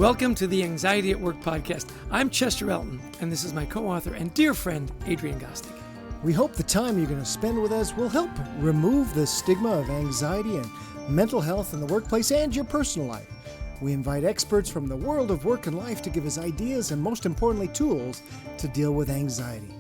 Welcome to the Anxiety at Work podcast. I'm Chester Elton, and this is my co-author and dear friend, Adrienne Gostick. We hope the time you're going to spend with us will help remove the stigma of anxiety and mental health in the workplace and your personal life. We invite experts from the world of work and life to give us ideas and, most importantly, tools to deal with anxiety.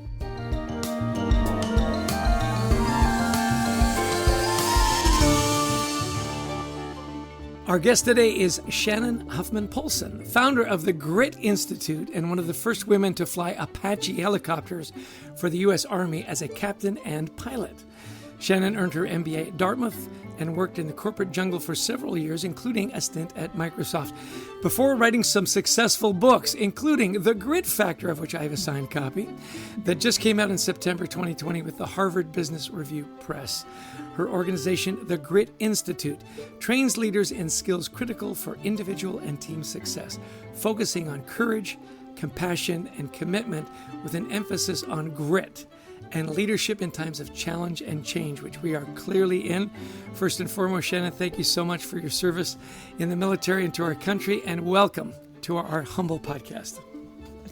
Our guest today is Shannon Huffman Polson, founder of the Grit Institute and one of the first women to fly Apache helicopters for the U.S. Army as a captain and pilot. Shannon earned her MBA at Dartmouth and worked in the corporate jungle for several years, including a stint at Microsoft, before writing some successful books, including The Grit Factor, of which I have a signed copy, that just came out in September 2020 with the Harvard Business Review Press. Her organization, the Grit Institute, trains leaders in skills critical for individual and team success, focusing on courage, compassion, and commitment with an emphasis on grit and leadership in times of challenge and change, which we are clearly in. First and foremost, Shannon, thank you so much for your service in the military and to our country, and welcome to our humble podcast.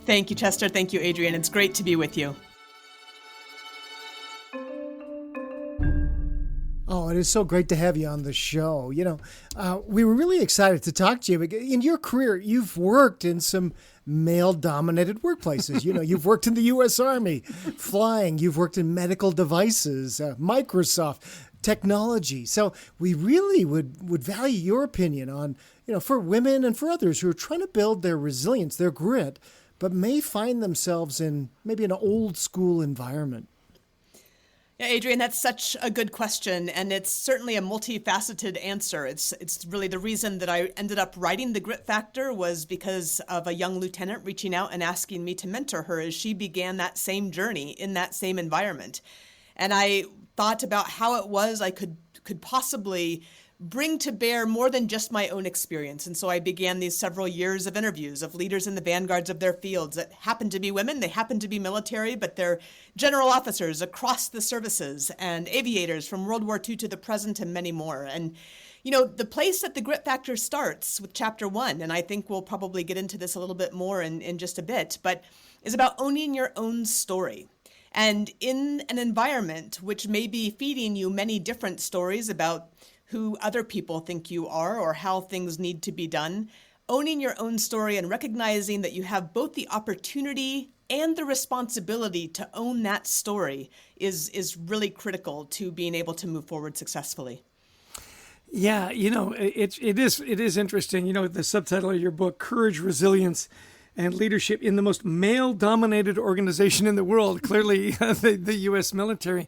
Thank you, Chester. Thank you, Adrienne. It's great to be with you. Oh, it is so great to have you on the show. We were really excited to talk to you. In your career, you've worked in some male-dominated workplaces. You've worked in the U.S. Army, flying. You've worked in medical devices, Microsoft, technology. So we really would value your opinion on, for women and for others who are trying to build their resilience, their grit, but may find themselves in maybe an old-school environment. Yeah, Adrienne, that's such a good question, and it's certainly a multifaceted answer. It's really the reason that I ended up writing The Grit Factor was because of a young lieutenant reaching out and asking me to mentor her as she began that same journey in that same environment. And I thought about how it was I could possibly bring to bear more than just my own experience. And so I began these several years of interviews of leaders in the vanguards of their fields that happened to be women, they happened to be military, but they're general officers across the services and aviators from World War II to the present and many more. And the place that the Grit Factor starts with chapter 1, and I think we'll probably get into this a little bit more in just a bit, but is about owning your own story. And in an environment which may be feeding you many different stories about who other people think you are or how things need to be done, owning your own story and recognizing that you have both the opportunity and the responsibility to own that story is really critical to being able to move forward successfully. Yeah, it is interesting. The subtitle of your book, Courage, Resilience, and Leadership in the Most Male-Dominated Organization in the World, clearly the U.S. military.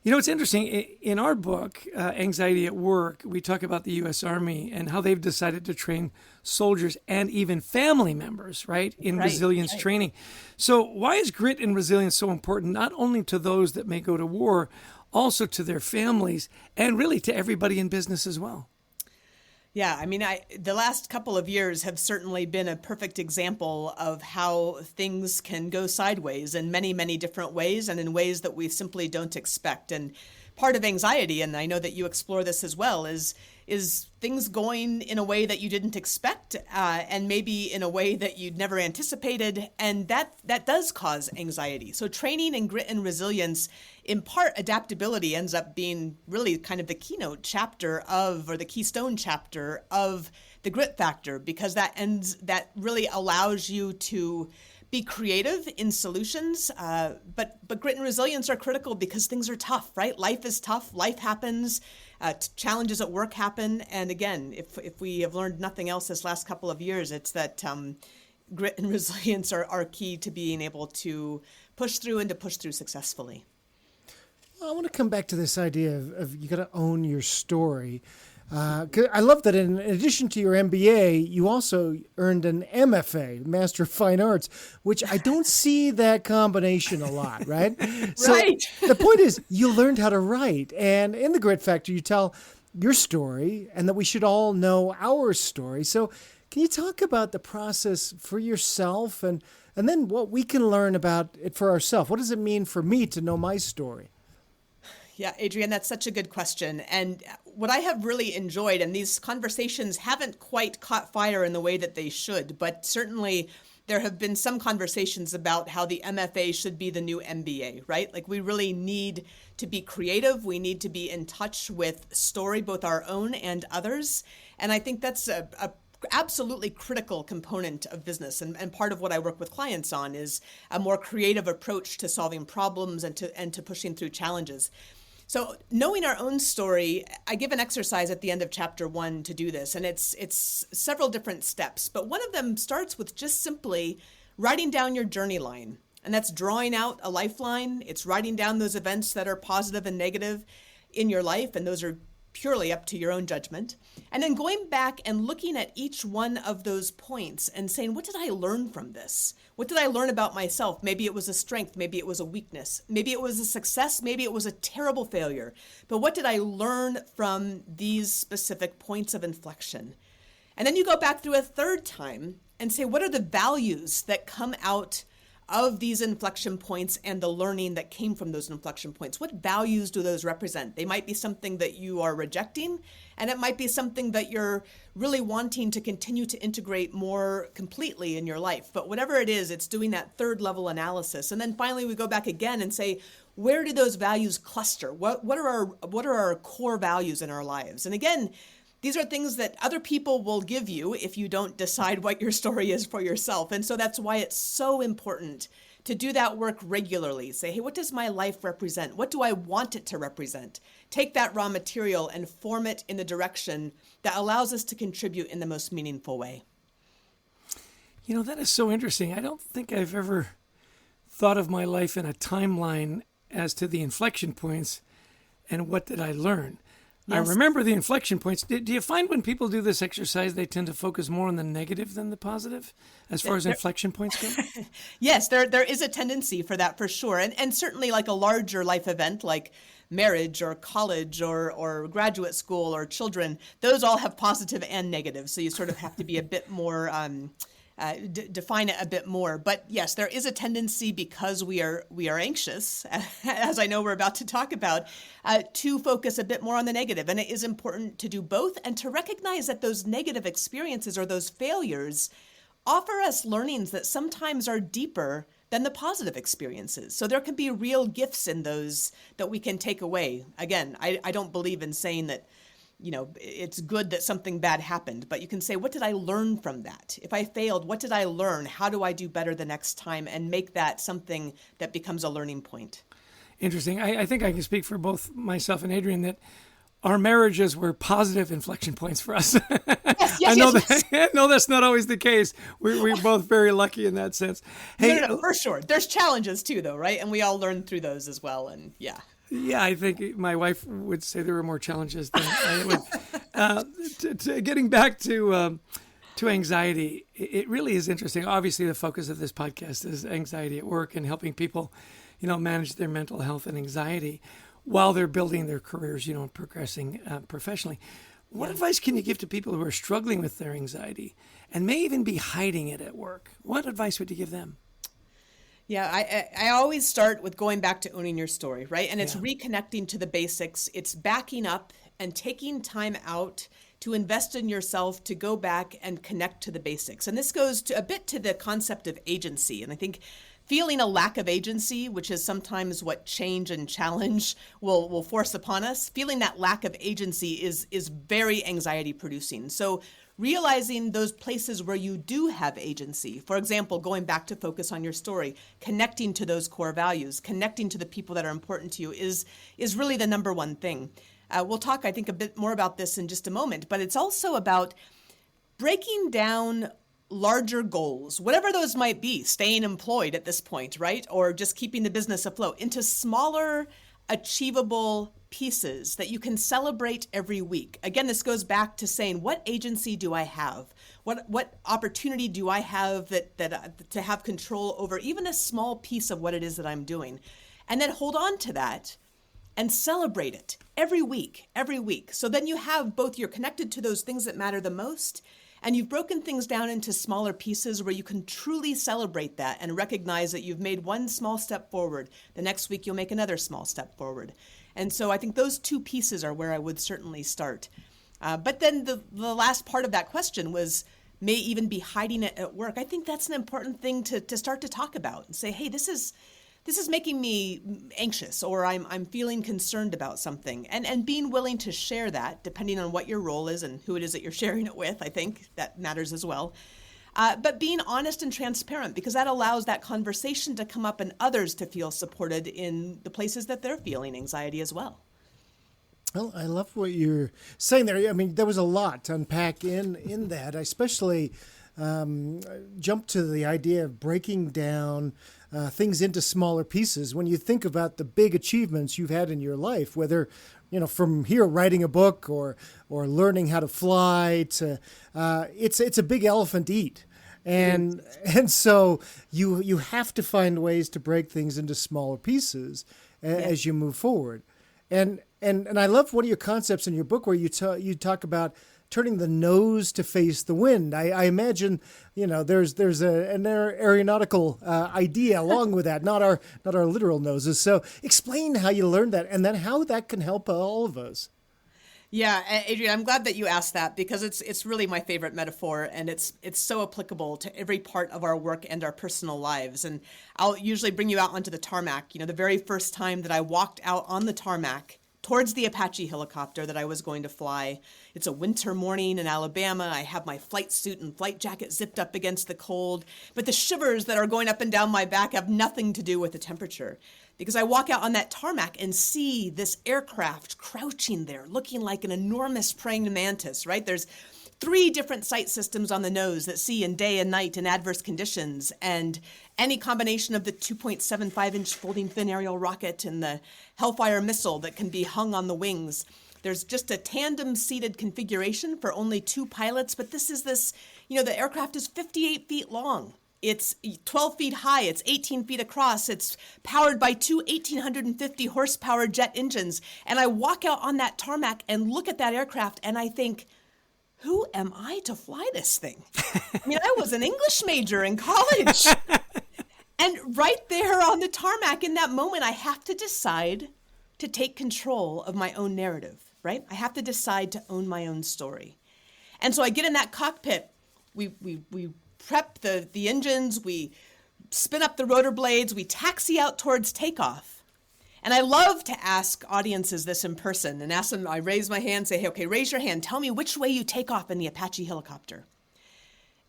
It's interesting. In our book, Anxiety at Work, we talk about the U.S. Army and how they've decided to train soldiers and even family members, right, in resilience training. So why is grit and resilience so important, not only to those that may go to war, also to their families and really to everybody in business as well? Yeah, the last couple of years have certainly been a perfect example of how things can go sideways in many, many different ways and in ways that we simply don't expect. And part of anxiety, and I know that you explore this as well, is things going in a way that you didn't expect and maybe in a way that you'd never anticipated. And that does cause anxiety. So training in grit and resilience, in part, adaptability ends up being really kind of the keynote chapter of, or the keystone chapter of the Grit Factor, because that really allows you to be creative in solutions, but grit and resilience are critical because things are tough, right? Life is tough. Life happens. Challenges at work happen. And again, if we have learned nothing else this last couple of years, it's that grit and resilience are key to being able to push through and to push through successfully. I want to come back to this idea of you got to own your story. 'Cause I love that in addition to your MBA, you also earned an MFA, Master of Fine Arts, which I don't see that combination a lot, right? So right. The point is you learned how to write. And in the Grit Factor, you tell your story and that we should all know our story. So can you talk about the process for yourself and then what we can learn about it for ourselves? What does it mean for me to know my story? Yeah, Adrienne, that's such a good question. And what I have really enjoyed, and these conversations haven't quite caught fire in the way that they should, but certainly there have been some conversations about how the MFA should be the new MBA, right? Like we really need to be creative. We need to be in touch with story, both our own and others. And I think that's a absolutely critical component of business. And part of what I work with clients on is a more creative approach to solving problems and to pushing through challenges. So knowing our own story, I give an exercise at the end of chapter 1 to do this, and it's several different steps. But one of them starts with just simply writing down your journey line. And that's drawing out a lifeline. It's writing down those events that are positive and negative in your life, and those are purely up to your own judgment. And then going back and looking at each one of those points and saying, what did I learn from this? What did I learn about myself? Maybe it was a strength, maybe it was a weakness, maybe it was a success, maybe it was a terrible failure. But what did I learn from these specific points of inflection? And then you go back through a third time and say, what are the values that come out of these inflection points and the learning that came from those inflection points? What values do those represent? They might be something that you are rejecting, and it might be something that you're really wanting to continue to integrate more completely in your life. But whatever it is, it's doing that third level analysis. And then finally, we go back again and say, where do those values cluster? What are our core values in our lives? And again, these are things that other people will give you if you don't decide what your story is for yourself. And so that's why it's so important to do that work regularly. Say, hey, what does my life represent? What do I want it to represent? Take that raw material and form it in the direction that allows us to contribute in the most meaningful way. You know, that is so interesting. I don't think I've ever thought of my life in a timeline as to the inflection points and what did I learn. Yes. I remember the inflection points. Do you find when people do this exercise, they tend to focus more on the negative than the positive as far as inflection points go? Yes, there is a tendency for that for sure. And certainly like a larger life event like marriage or college or graduate school or children, those all have positive and negative. So you sort of have to be a bit more define it a bit more. But yes, there is a tendency because we are anxious, as I know we're about to talk about, to focus a bit more on the negative. And it is important to do both and to recognize that those negative experiences or those failures offer us learnings that sometimes are deeper than the positive experiences. So there can be real gifts in those that we can take away. Again, I don't believe in saying that it's good that something bad happened, but you can say, what did I learn from that? If I failed, what did I learn? How do I do better the next time? And make that something that becomes a learning point. Interesting. I think I can speak for both myself and Adrienne that our marriages were positive inflection points for us. Yes, I know that's not always the case. We're both very lucky in that sense. Hey, no, for sure. There's challenges too, though, right? And we all learn through those as well. And yeah. Yeah, I think my wife would say there were more challenges than I would. Getting back to anxiety, it really is interesting. Obviously, the focus of this podcast is anxiety at work and helping people, manage their mental health and anxiety while they're building their careers, and progressing professionally. What advice can you give to people who are struggling with their anxiety and may even be hiding it at work? What advice would you give them? Yeah, I always start with going back to owning your story, right? And it's reconnecting to the basics. It's backing up and taking time out to invest in yourself, to go back and connect to the basics. And this goes a bit to the concept of agency. And I think feeling a lack of agency, which is sometimes what change and challenge will force upon us, feeling that lack of agency is very anxiety producing. So realizing those places where you do have agency, for example, going back to focus on your story, connecting to those core values, connecting to the people that are important to you is really the number one thing. We'll talk, I think, a bit more about this in just a moment, but it's also about breaking down larger goals, whatever those might be, staying employed at this point, right? Or just keeping the business afloat, into smaller, achievable pieces that you can celebrate every week. Again, this goes back to saying, what agency do I have? What opportunity do I have that to have control over even a small piece of what it is that I'm doing? And then hold on to that and celebrate it every week. So then you have both, you're connected to those things that matter the most, And you've broken things down into smaller pieces where you can truly celebrate that and recognize that you've made one small step forward. The next week, you'll make another small step forward. And so I think those two pieces are where I would certainly start. But then the last part of that question was, may even be hiding it at work. I think that's an important thing to start to talk about and say, hey, this is making me anxious, or I'm feeling concerned about something. And being willing to share that, depending on what your role is and who it is that you're sharing it with, I think that matters as well. But being honest and transparent, because that allows that conversation to come up and others to feel supported in the places that they're feeling anxiety as well. Well, I love what you're saying there. I mean, there was a lot to unpack in that. I especially jumped to the idea of breaking down things into smaller pieces. When you think about the big achievements you've had in your life, whether from here writing a book or learning how to fly to it's a big elephant to eat. And so you have to find ways to break things into smaller pieces as you move forward. And I love one of your concepts in your book where you talk about turning the nose to face the wind. I imagine, there's an aeronautical idea along with that, not our literal noses. So explain how you learned that, and then how that can help all of us. Yeah, Adrian, I'm glad that you asked that, because it's really my favorite metaphor, and it's so applicable to every part of our work and our personal lives. And I'll usually bring you out onto the tarmac. The very first time that I walked out on the tarmac towards the Apache helicopter that I was going to fly. It's a winter morning in Alabama. I have my flight suit and flight jacket zipped up against the cold, but the shivers that are going up and down my back have nothing to do with the temperature, because I walk out on that tarmac and see this aircraft crouching there, looking like an enormous praying mantis, right? There's 3 different sight systems on the nose that see in day and night in adverse conditions, and any combination of the 2.75-inch folding fin aerial rocket and the Hellfire missile that can be hung on the wings. There's just a tandem seated configuration for only 2 pilots, but the aircraft is 58 feet long. It's 12 feet high. It's 18 feet across. It's powered by 2 1,850 horsepower jet engines. And I walk out on that tarmac and look at that aircraft and I think, who am I to fly this thing? I was an English major in college. And right there on the tarmac in that moment, I have to decide to take control of my own narrative, right? I have to decide to own my own story. And so I get in that cockpit. We prep the engines. We spin up the rotor blades. We taxi out towards takeoff. And I love to ask audiences this in person and ask them, I raise my hand, say, hey, okay, raise your hand. Tell me which way you take off in the Apache helicopter.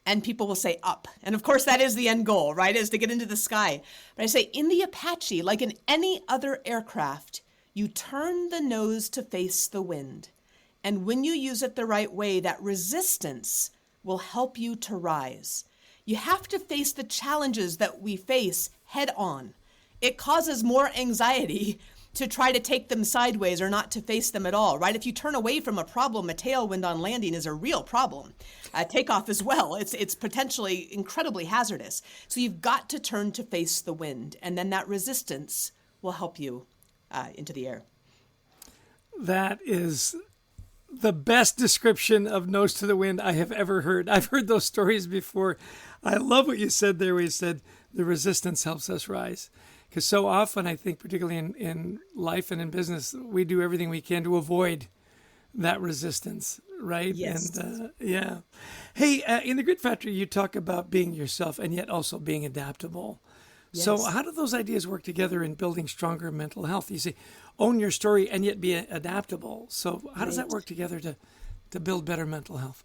And people will say up. And of course, that is the end goal, right, is to get into the sky. But I say, in the Apache, like in any other aircraft, you turn the nose to face the wind. And when you use it the right way, that resistance will help you to rise. You have to face the challenges that we face head on. It causes more anxiety to try to take them sideways or not to face them at all, right? If you turn away from a problem, a tailwind on landing is a real problem. Takeoff as well. It's potentially incredibly hazardous. So you've got to turn to face the wind, and then that resistance will help you into the air. That is the best description of nose to the wind I have ever heard. I've heard those stories before. I love what you said there, where you said the resistance helps us rise. Because so often, I think, particularly in life and in business, we do everything we can to avoid that resistance, right? Yes. And yeah. Hey, in the Grit Factory, you talk about being yourself and yet also being adaptable. Yes. So how do those ideas work together in building stronger mental health? You say, own your story and yet be adaptable. So how does that work together to build better mental health?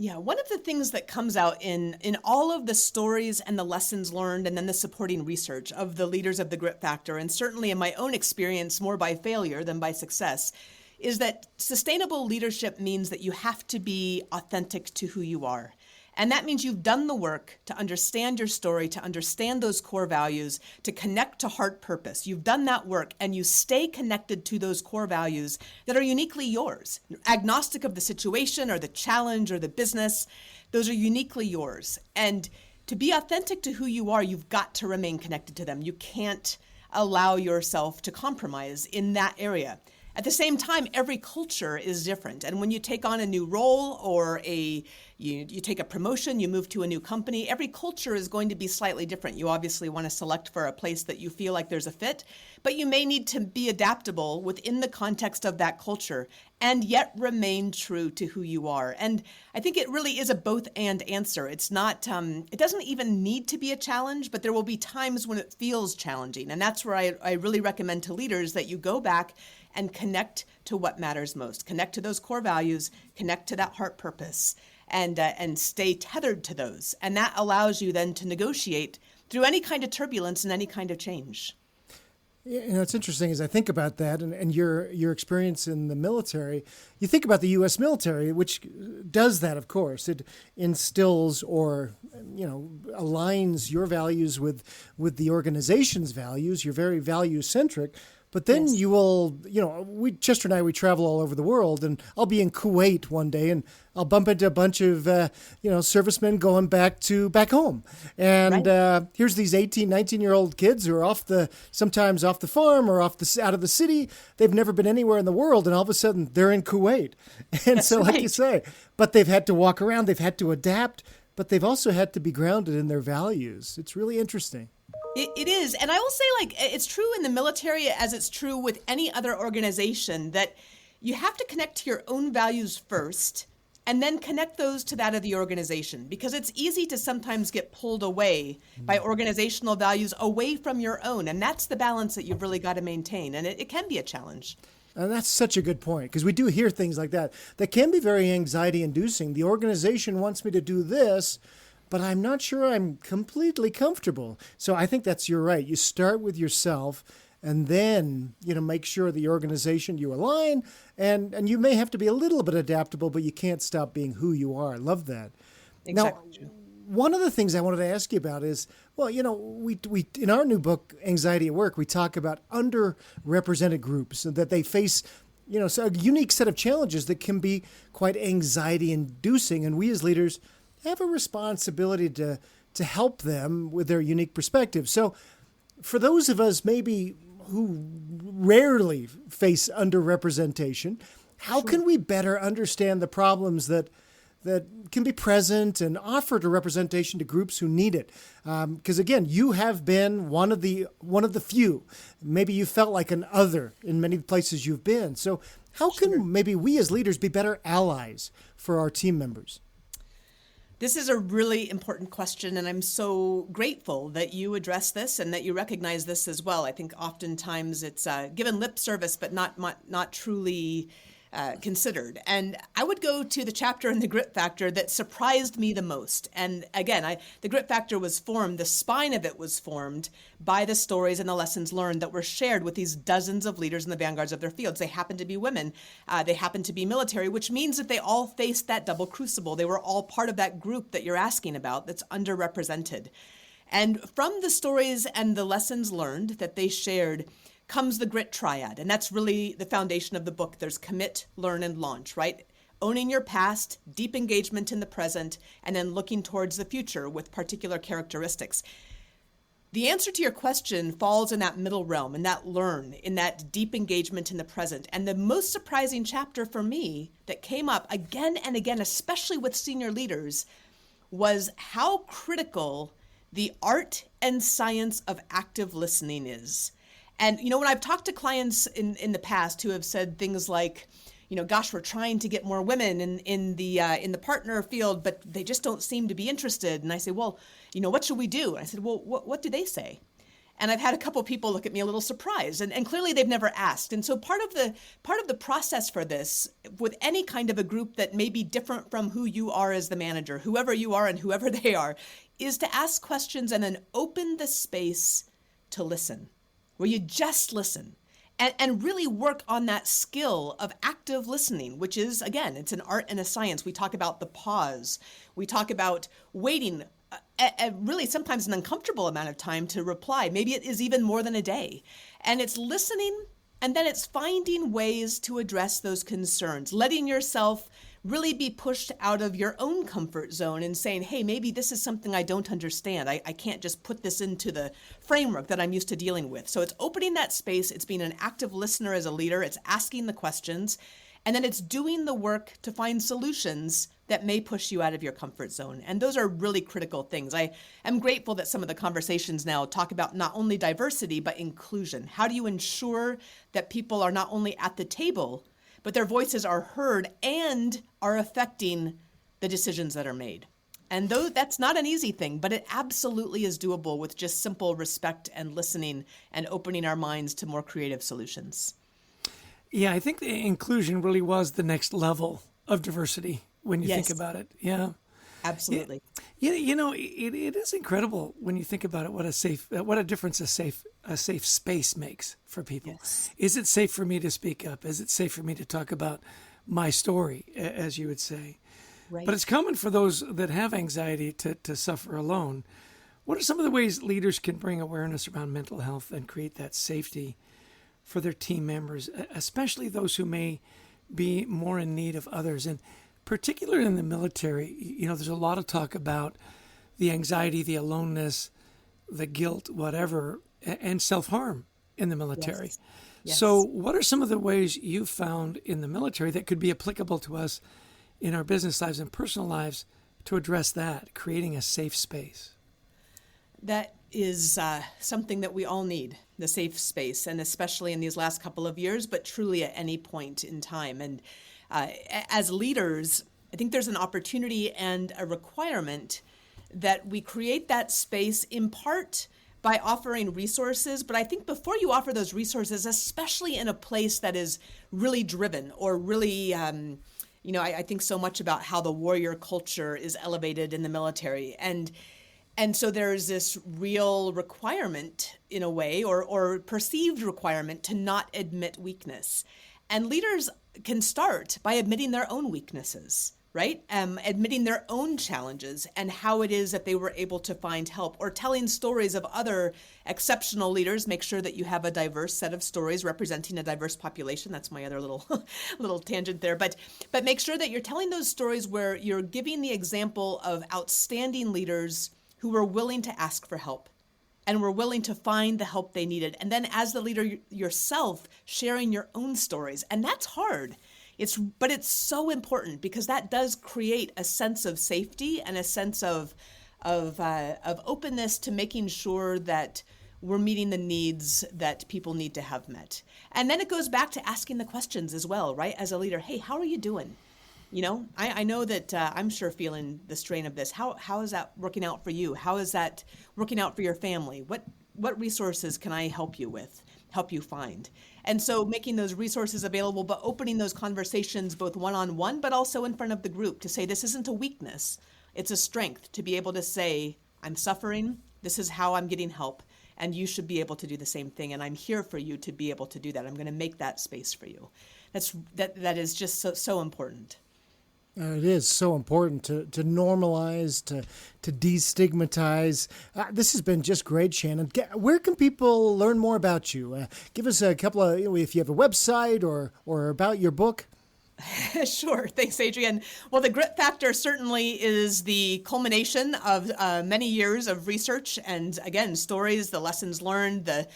Yeah, one of the things that comes out in all of the stories and the lessons learned and then the supporting research of the leaders of the Grit Factor, and certainly in my own experience more by failure than by success, is that sustainable leadership means that you have to be authentic to who you are. And that means you've done the work to understand your story, to understand those core values, to connect to heart purpose. You've done that work and you stay connected to those core values that are uniquely yours. Agnostic of the situation or the challenge or the business, those are uniquely yours. And to be authentic to who you are, you've got to remain connected to them. You can't allow yourself to compromise in that area. At the same time, every culture is different. And when you take on a new role or a you take a promotion, you move to a new company. Every culture is going to be slightly different. You obviously want to select for a place that you feel like there's a fit, but you may need to be adaptable within the context of that culture and yet remain true to who you are. And I think it really is a both and answer. It's not, it doesn't even need to be a challenge, but there will be times when it feels challenging. And that's where I really recommend to leaders that you go back and connect to what matters most. Connect to those core values, connect to that heart purpose, and stay tethered to those. And that allows you then to negotiate through any kind of turbulence and any kind of change. It's interesting as I think about that and your experience in the military. You think about the U.S. military, which does that, of course. It instills or, aligns your values with the organization's values. You're very value-centric. But then Yes. you will, Chester and I, we travel all over the world, and I'll be in Kuwait one day, and I'll bump into a bunch of, servicemen going back home. And Right. Here's these 18, 19-year-old kids who are sometimes off the farm or out of the city. They've never been anywhere in the world, and all of a sudden they're in Kuwait. And That's so, like you right. say, but they've had to walk around, they've had to adapt, but they've also had to be grounded in their values. It's really interesting. It is. And I will say, it's true in the military as it's true with any other organization that you have to connect to your own values first and then connect those to that of the organization, because it's easy to sometimes get pulled away by organizational values away from your own. And that's the balance that you've really got to maintain. And it can be a challenge. And that's such a good point, because we do hear things like that can be very anxiety inducing. The organization wants me to do this, but I'm not sure I'm completely comfortable. So I think you're right. You start with yourself and then, make sure the organization you align, and you may have to be a little bit adaptable, but you can't stop being who you are. I love that. Exactly. Now, one of the things I wanted to ask you about is, we in our new book, Anxiety at Work, we talk about underrepresented groups and that they face, so a unique set of challenges that can be quite anxiety inducing. And we as leaders have a responsibility to help them with their unique perspective. So for those of us maybe who rarely face underrepresentation, how can we better understand the problems that can be present and offer a representation to groups who need it? Because again, you have been one of the few. Maybe you felt like an other in many places you've been. So how can maybe we as leaders be better allies for our team members? This is a really important question, and I'm so grateful that you address this and that you recognize this as well. I think oftentimes it's given lip service, but not truly considered. And I would go to the chapter in the Grit Factor that surprised me the most. And again, the Grit Factor was formed, the spine of it was formed by the stories and the lessons learned that were shared with these dozens of leaders in the vanguards of their fields. They happen to be women. They happen to be military, which means that they all faced that double crucible. They were all part of that group that you're asking about that's underrepresented. And from the stories and the lessons learned that they shared comes the grit triad. And that's really the foundation of the book. There's commit, learn, and launch, right? Owning your past, deep engagement in the present, and then looking towards the future with particular characteristics. The answer to your question falls in that middle realm, in that learn, in that deep engagement in the present. And the most surprising chapter for me that came up again and again, especially with senior leaders, was how critical the art and science of active listening is. And, when I've talked to clients in the past who have said things like, gosh, we're trying to get more women in the partner field, but they just don't seem to be interested. And I say, well, what should we do? And I said, well, what do they say? And I've had a couple people look at me a little surprised, and clearly they've never asked. And so part of the process for this, with any kind of a group that may be different from who you are as the manager, whoever you are and whoever they are, is to ask questions and then open the space to listen, where you just listen and really work on that skill of active listening, which is, again, it's an art and a science. We talk about the pause. We talk about waiting really sometimes an uncomfortable amount of time to reply. Maybe it is even more than a day. And it's listening, and then it's finding ways to address those concerns, letting yourself really be pushed out of your own comfort zone and saying, hey, maybe this is something I don't understand. I can't just put this into the framework that I'm used to dealing with. So it's opening that space. It's being an active listener as a leader. It's asking the questions. And then it's doing the work to find solutions that may push you out of your comfort zone. And those are really critical things. I am grateful that some of the conversations now talk about not only diversity, but inclusion. How do you ensure that people are not only at the table, but their voices are heard and are affecting the decisions that are made? And though that's not an easy thing, but it absolutely is doable with just simple respect and listening and opening our minds to more creative solutions. Yeah, I think the inclusion really was the next level of diversity when you think about it. Yeah, absolutely. Yeah, it is incredible when you think about it. What a difference a safe space makes for people. Yes. Is it safe for me to speak up? Is it safe for me to talk about my story, as you would say? Right. But it's common for those that have anxiety to suffer alone. What are some of the ways leaders can bring awareness around mental health and create that safety for their team members, especially those who may be more in need of others? And particularly in the military, there's a lot of talk about the anxiety, the aloneness, the guilt, whatever, and self-harm in the military. Yes. Yes. So what are some of the ways you've found in the military that could be applicable to us in our business lives and personal lives to address that, creating a safe space? That is something that we all need, the safe space, and especially in these last couple of years, but truly at any point in time. And as leaders, I think there's an opportunity and a requirement that we create that space in part by offering resources. But I think before you offer those resources, especially in a place that is really driven or really, I think so much about how the warrior culture is elevated in the military. And so there's this real requirement in a way, or perceived requirement to not admit weakness. And leaders can start by admitting their own weaknesses, right? Admitting their own challenges and how it is that they were able to find help, or telling stories of other exceptional leaders. Make sure that you have a diverse set of stories representing a diverse population. That's my other little tangent there. But make sure that you're telling those stories where you're giving the example of outstanding leaders who were willing to ask for help and were willing to find the help they needed. And then as the leader yourself, sharing your own stories. And that's hard. But it's so important, because that does create a sense of safety and a sense of openness to making sure that we're meeting the needs that people need to have met. And then it goes back to asking the questions as well, right? As a leader, hey, how are you doing? I know that I'm sure feeling the strain of this. How is that working out for you? How is that working out for your family? What resources can I help you with, help you find? And so making those resources available, but opening those conversations both one-on-one, but also in front of the group to say, this isn't a weakness. It's a strength to be able to say, I'm suffering. This is how I'm getting help. And you should be able to do the same thing. And I'm here for you to be able to do that. I'm going to make that space for you. That is just so important. It is so important to normalize, to destigmatize. This has been just great, Shannon. Where can people learn more about you? Give us a couple of, if you have a website or about your book. Sure. Thanks, Adrian. Well, the Grit Factor certainly is the culmination of many years of research and, again, stories, the lessons learned, the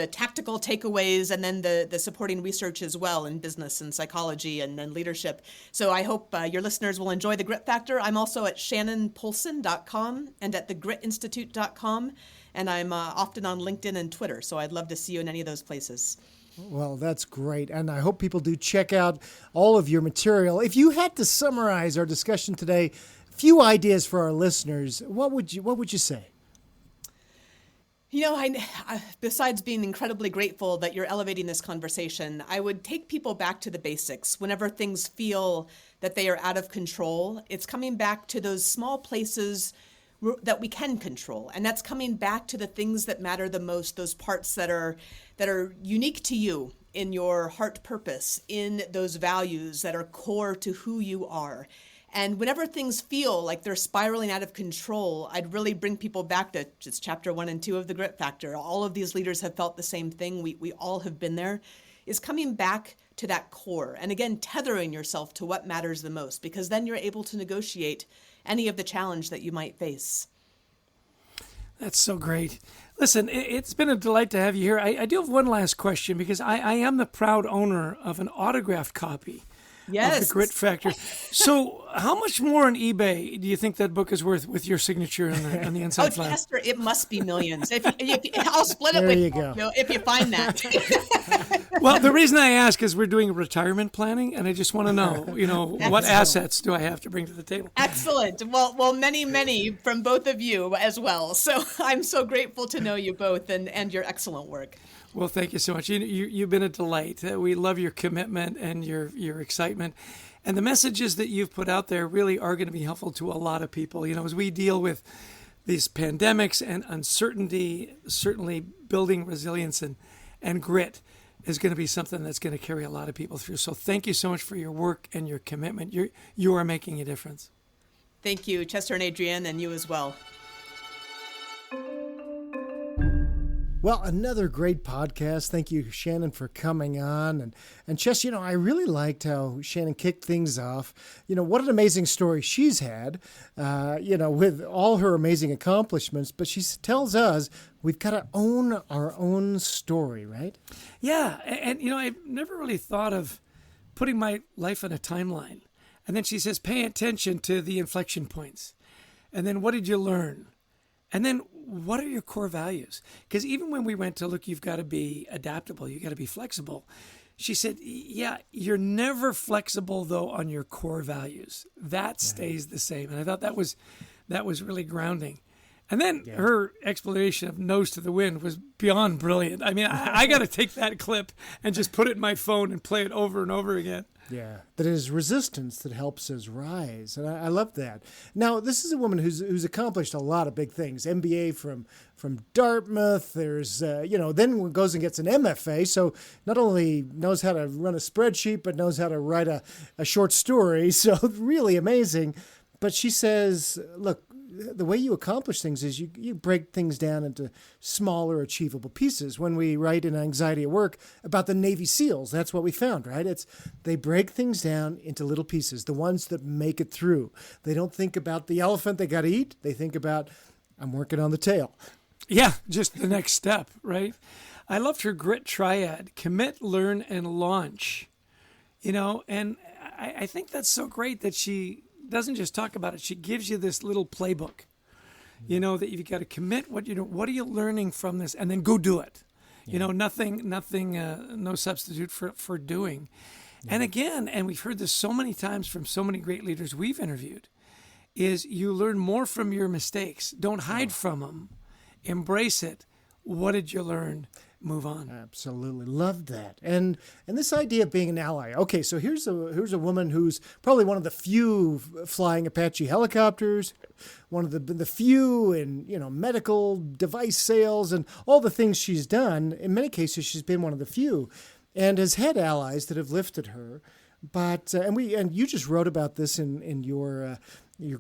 tactical takeaways, and then the supporting research as well in business and psychology and then leadership. So I hope your listeners will enjoy the Grit Factor. I'm also at shannonpolson.com and at thegritinstitute.com, and I'm often on LinkedIn and Twitter, so I'd love to see you in any of those places. Well, that's great. And I hope people do check out all of your material. If you had to summarize our discussion today, a few ideas for our listeners, what would you say? Besides being incredibly grateful that you're elevating this conversation, I would take people back to the basics. Whenever things feel that they are out of control, it's coming back to those small places that we can control. And that's coming back to the things that matter the most, those parts that are unique to you in your heart purpose, in those values that are core to who you are. And whenever things feel like they're spiraling out of control, I'd really bring people back to just chapter 1 and 2 of the Grit Factor. All of these leaders have felt the same thing. We all have been there, is coming back to that core. And again, tethering yourself to what matters the most, because then you're able to negotiate any of the challenge that you might face. That's so great. Listen, it's been a delight to have you here. I do have one last question, because I am the proud owner of an autographed copy Yes. of the Grit Factor. So how much more on eBay do you think that book is worth with your signature on the inside flap? Chester, it must be millions. I'll split it There with you go. if you find that. Well, the reason I ask is we're doing retirement planning, and I just want to know, what assets do I have to bring to the table? Excellent. Well, many from both of you as well. So I'm so grateful to know you both and your excellent work. Well, thank you so much. You've been a delight. We love your commitment and your excitement. And the messages that you've put out there really are going to be helpful to a lot of people. As we deal with these pandemics and uncertainty, certainly building resilience and grit is going to be something that's going to carry a lot of people through. So thank you so much for your work and your commitment. You are making a difference. Thank you, Chester and Adrienne, and you as well. Well, another great podcast. Thank you, Shannon, for coming on. And Chess, I really liked how Shannon kicked things off. What an amazing story she's had, with all her amazing accomplishments. But she tells us we've got to own our own story, right? Yeah. And I've never really thought of putting my life on a timeline. And then she says, pay attention to the inflection points. And then what did you learn? And then what are your core values? Because even when we went to look, you've got to be adaptable. You got to be flexible. She said, yeah, you're never flexible, though, on your core values. That stays the same. And I thought that was really grounding. And then her explanation of nose to the wind was beyond brilliant. I mean, I got to take that clip and just put it in my phone and play it over and over again. Yeah, that is resistance that helps us rise. And I love that. Now, this is a woman who's accomplished a lot of big things. MBA from Dartmouth. There's, then goes and gets an MFA. So not only knows how to run a spreadsheet, but knows how to write a short story. So really amazing. But she says, look, the way you accomplish things is you break things down into smaller, achievable pieces. When we write in Anxiety at Work about the Navy SEALs, that's what we found, right? They break things down into little pieces, the ones that make it through. They don't think about the elephant they got to eat. They think about, I'm working on the tail. Yeah, just the next step, right? I loved her grit triad, commit, learn, and launch. And I think that's so great that she doesn't just talk about it. She gives you this little playbook, that you've got to commit. What are you learning from this? And then go do it. Yeah. Nothing, no substitute for doing. Yeah. And again, and we've heard this so many times from so many great leaders we've interviewed, is you learn more from your mistakes. Don't hide from them. Embrace it. What did you learn? Move on. Absolutely. Love that. And this idea of being an ally. Okay, so here's a woman who's probably one of the few flying Apache helicopters, one of the few in, medical device sales and all the things she's done. In many cases, she's been one of the few and has had allies that have lifted her. But and you just wrote about this in your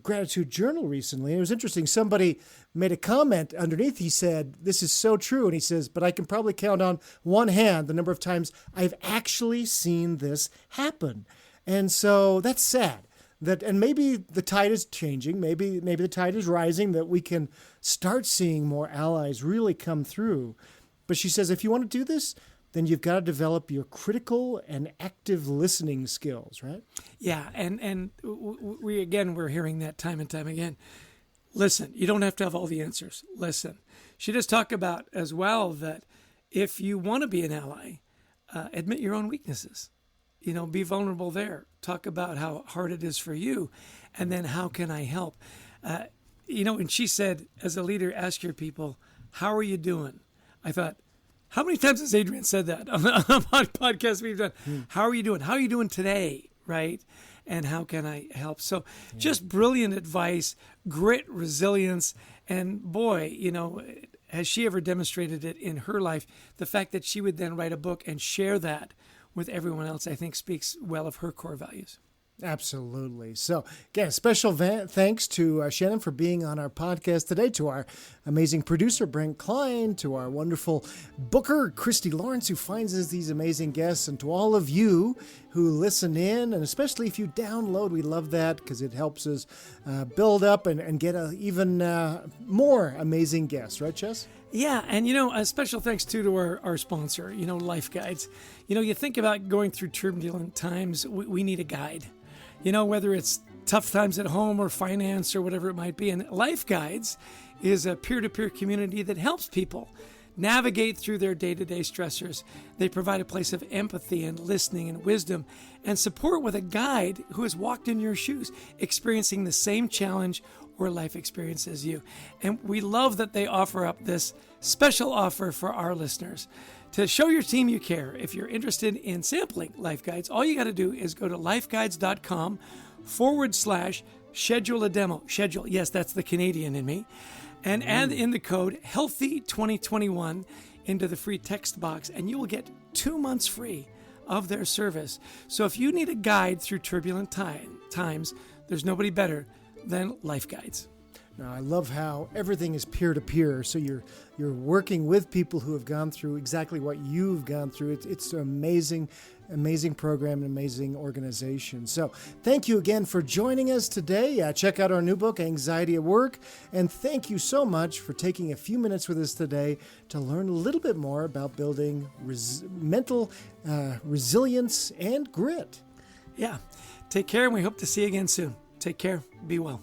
gratitude journal recently. And it was interesting. Somebody made a comment underneath. He said, this is so true. And he says, but I can probably count on one hand the number of times I've actually seen this happen. And so that's sad. And maybe the tide is changing. Maybe the tide is rising, that we can start seeing more allies really come through. But she says, if you want to do this, then you've got to develop your critical and active listening skills, right? Yeah, and we're hearing that time and time again. Listen, you don't have to have all the answers. Listen. She does talk about as well that if you want to be an ally, admit your own weaknesses. Be vulnerable there. Talk about how hard it is for you, and then how can I help? And she said, as a leader, ask your people, how are you doing? I thought, how many times has Adrienne said that on podcasts we've done? How are you doing? How are you doing today, right? And how can I help? So just brilliant advice, grit, resilience, and boy, has she ever demonstrated it in her life? The fact that she would then write a book and share that with everyone else, I think speaks well of her core values. Absolutely. So, again, special thanks to Shannon for being on our podcast today, to our amazing producer, Brent Klein, to our wonderful booker, Christy Lawrence, who finds us these amazing guests, and to all of you who listen in, and especially if you download. We love that because it helps us build up and get even more amazing guests. Right, Chess? Yeah, and a special thanks too to our sponsor, Life Guides. You think about going through turbulent times, we need a guide. Whether it's tough times at home or finance or whatever it might be. And Life Guides is a peer-to-peer community that helps people navigate through their day-to-day stressors. They provide a place of empathy and listening and wisdom and support with a guide who has walked in your shoes, experiencing the same challenge or life experience as you. And we love that they offer up this special offer for our listeners. To show your team you care, if you're interested in sampling Life Guides, all you got to do is go to lifeguides.com/schedule a demo. Schedule, yes, that's the Canadian in me. And add in the code HEALTHY2021 into the free text box, and you will get 2 months free of their service. So if you need a guide through turbulent times, there's nobody better than Life Guides. Now, I love how everything is peer-to-peer, so you're working with people who have gone through exactly what you've gone through. It's an amazing program, an amazing organization. So thank you again for joining us today. Check out our new book, Anxiety at Work, and thank you so much for taking a few minutes with us today to learn a little bit more about building mental resilience and grit. Yeah, take care, and we hope to see you again soon. Take care. Be well.